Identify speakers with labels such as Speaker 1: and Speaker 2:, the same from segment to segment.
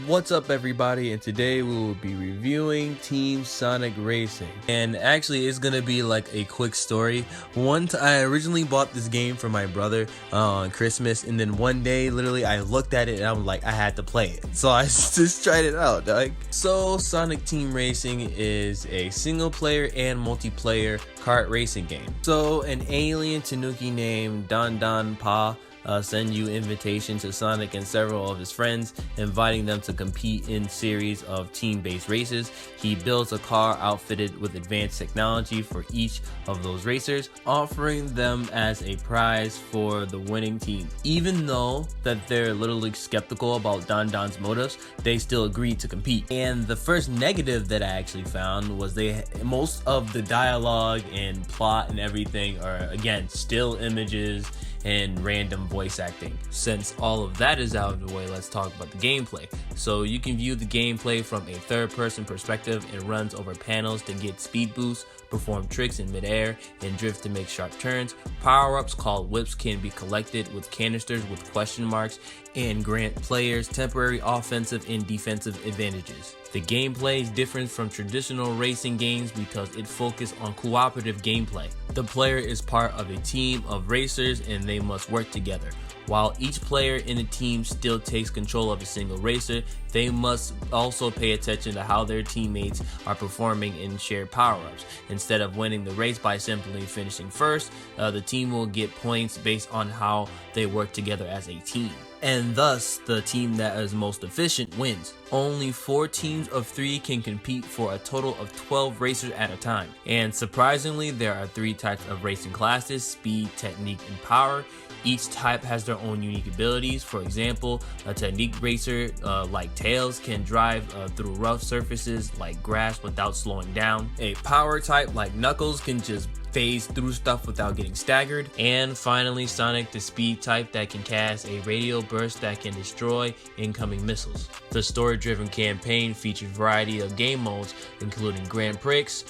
Speaker 1: What's up everybody, and today we will be reviewing Team Sonic Racing. And actually it's gonna be like a quick story. I originally bought this game for my brother on Christmas, and then one day literally I looked at it and I'm like, I had to play it. So I just tried it out, dog. So Sonic Team Racing is a single player and multiplayer kart racing game. So an alien Tanuki named Don Don Pa send you invitation to Sonic and several of his friends, inviting them to compete in series of team-based races. He builds a car outfitted with advanced technology for each of those racers, offering them as a prize for the winning team. Even though that they're literally skeptical about Don Don's motives, they still agreed to compete. And the first negative that I actually found was most of the dialogue and plot and everything are again still images and random voice acting. Since all of that is out of the way, let's talk about the gameplay. So you can view the gameplay from a third-person perspective. It runs over panels to get speed boosts, perform tricks in midair, and drift to make sharp turns. Power-ups called whips can be collected with canisters with question marks and grant players temporary offensive and defensive advantages. The gameplay is different from traditional racing games because it focuses on cooperative gameplay. The player is part of a team of racers and they must work together. While each player in a team still takes control of a single racer, they must also pay attention to how their teammates are performing in shared power-ups. Instead of winning the race by simply finishing first, the team will get points based on how they work together as a team. And thus, the team that is most efficient wins. Only 4 teams of 3 can compete for a total of 12 racers at a time. And surprisingly, there are 3 types of racing classes: speed, technique, and power. Each type has their own unique abilities. For example, a technique racer like Tails can drive through rough surfaces like grass without slowing down. A power type like Knuckles can just phase through stuff without getting staggered. And finally, Sonic, the speed type that can cast a radio burst that can destroy incoming missiles. The story-driven campaign features a variety of game modes, including Grand Prix,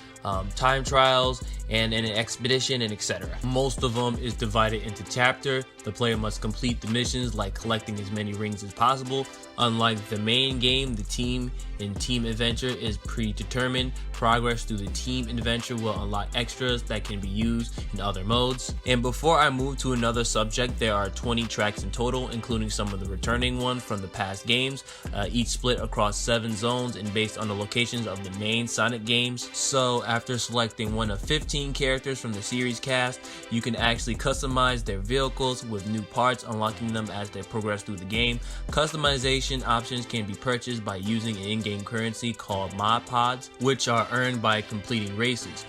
Speaker 1: time trials, and an expedition, and etc. Most of them is divided into chapter. The player must complete the missions like collecting as many rings as possible. Unlike the main game, the team adventure is predetermined. Progress through the team adventure will unlock extras that can be used in other modes. And before I move to another subject, there are 20 tracks in total, including some of the returning ones from the past games, each split across 7 zones and based on the locations of the main Sonic games. So after selecting one of 15 characters from the series cast, you can actually customize their vehicles with new parts, unlocking them as they progress through the game. Customization options can be purchased by using an in-game currency called Mod Pods, which are earned by completing races.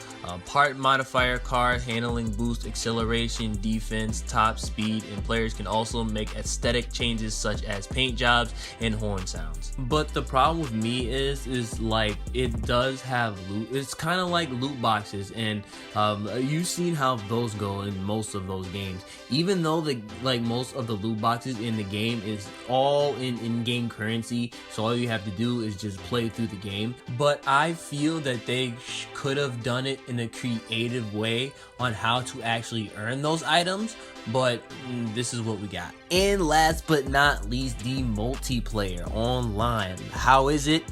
Speaker 1: Part modifier car handling boost acceleration, defense, top speed, and players can also make aesthetic changes such as paint jobs and horn sounds. But the problem with me is like it does have loot. It's kind of like loot boxes, and you've seen how those go in most of those games. Even though most of the loot boxes in the game is all in-game currency, so all you have to do is just play through the game. But I feel that they could have done it in a creative way on how to actually earn those items, but this is what we got. And last but not least, the multiplayer online. How is it?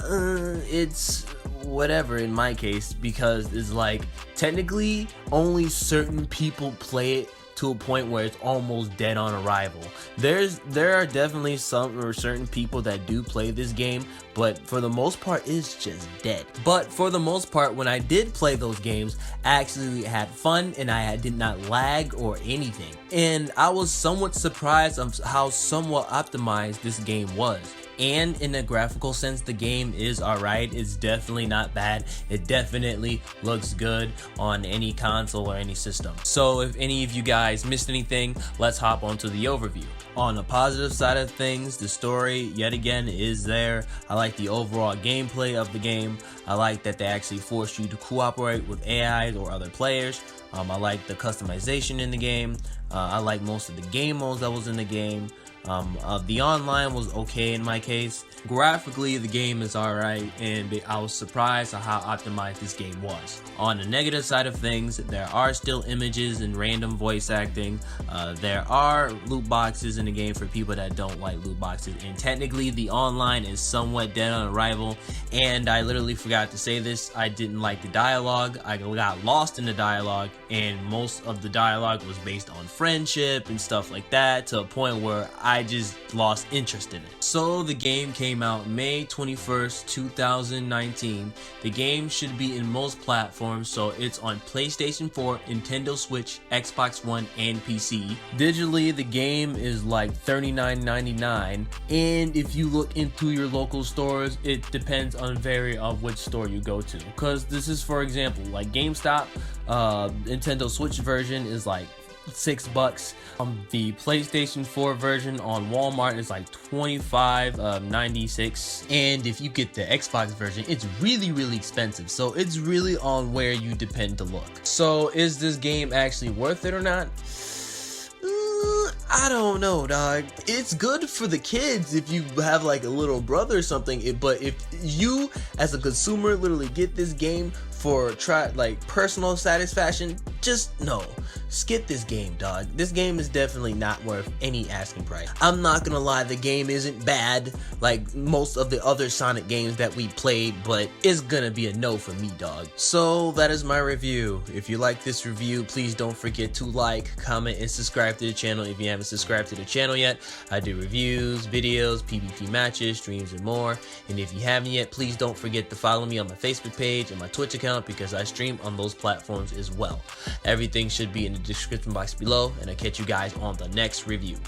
Speaker 1: It's whatever in my case, because it's like technically only certain people play it to a point where it's almost dead on arrival. There are definitely some or certain people that do play this game, but for the most part it's just dead. But for the most part, when I did play those games, I actually had fun and I did not lag or anything. And I was somewhat surprised of how somewhat optimized this game was. And in a graphical sense, the game is alright. It's definitely not bad. It definitely looks good on any console or any system. So if any of you guys missed anything, let's hop onto the overview. On the positive side of things, the story yet again is there. I like the overall gameplay of the game. I like that they actually force you to cooperate with AIs or other players. I like the customization in the game. I like most of the game modes that was in the game. The online was okay in my case. Graphically, the game is alright, and I was surprised at how optimized this game was. On the negative side of things, there are still images and random voice acting. There are loot boxes in the game for people that don't like loot boxes, and technically the online is somewhat dead on arrival. And I literally forgot to say this, I didn't like the dialogue. I got lost in the dialogue, and most of the dialogue was based on friendship and stuff like that, to a point where I just lost interest in it. So the game came out May 21st, 2019. The game should be in most platforms, so it's on PlayStation 4, Nintendo Switch, Xbox One, and PC. Digitally, the game is like $39.99, and if you look into your local stores, it depends on which store you go to. Because this is, for example, like GameStop, Nintendo Switch version is like $6. The PlayStation 4 version on Walmart is like $25.96, and if you get the Xbox version, it's really expensive. So it's really on where you depend to look. So is this game actually worth it or not? I don't know, dog. It's good for the kids if you have like a little brother or something, but if you as a consumer literally get this game for personal satisfaction, just no, skip this game, dog. This game is definitely not worth any asking price. I'm not gonna lie, the game isn't bad like most of the other Sonic games that we played, but it's gonna be a no for me, dog. So that is my review. If you like this review, please don't forget to like, comment, and subscribe to the channel if you haven't subscribed to the channel yet. I do reviews, videos, PvP matches, streams, and more. And if you haven't yet, please don't forget to follow me on my Facebook page and my Twitch account, because I stream on those platforms as well. Everything should be in the description box below, and I'll catch you guys on the next review.